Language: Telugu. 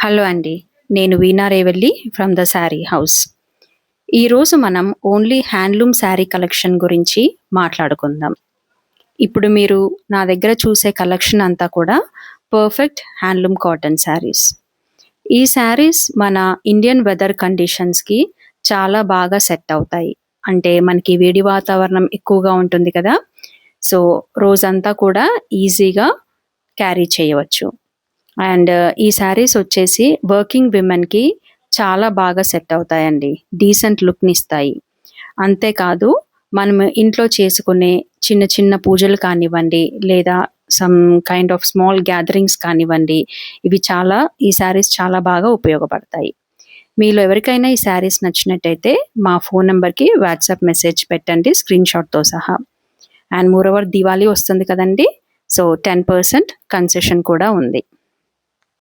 హలో అండి. నేను Veena Revalli from the sari house. ఈరోజు మనం ఓన్లీ హ్యాండ్లూమ్ శారీ కలెక్షన్ గురించి మాట్లాడుకుందాం. ఇప్పుడు మీరు నా దగ్గర చూసే కలెక్షన్ అంతా కూడా పర్ఫెక్ట్ హ్యాండ్లూమ్ కాటన్ శారీస్. ఈ శారీస్ మన ఇండియన్ వెదర్ కండిషన్స్‌కి చాలా బాగా సెట్ అవుతాయి. అంటే మనకి వేడి వాతావరణం ఎక్కువగా ఉంటుంది కదా! సో, రోజంతా కూడా ఈజీగా క్యారీ చేయవచ్చు. అండ్ ఈ శారీస్ వచ్చేసి వర్కింగ్ విమెన్‌కి చాలా బాగా సెట్ అవుతాయండి. డీసెంట్ లుక్‌నిస్తాయి. అంతేకాదు మనం ఇంట్లో చేసుకునే చిన్న చిన్న పూజలు కానివ్వండి, లేదా some kind of small gatherings కానివ్వండి, ఈ శారీస్ చాలా బాగా ఉపయోగపడతాయి. మీలో ఎవరికైనా ఈ శారీస్ నచ్చినట్టయితే మా ఫోను నంబర్‌కి వాట్సాప్ మెసేజ్ పెట్టండి స్క్రీన్‌షాట్‌తో సహా. అండ్ మోరోవర్ దివాళీ వస్తుంది కదండీ! సో, 10% కన్సెషన్ కూడా ఉంది.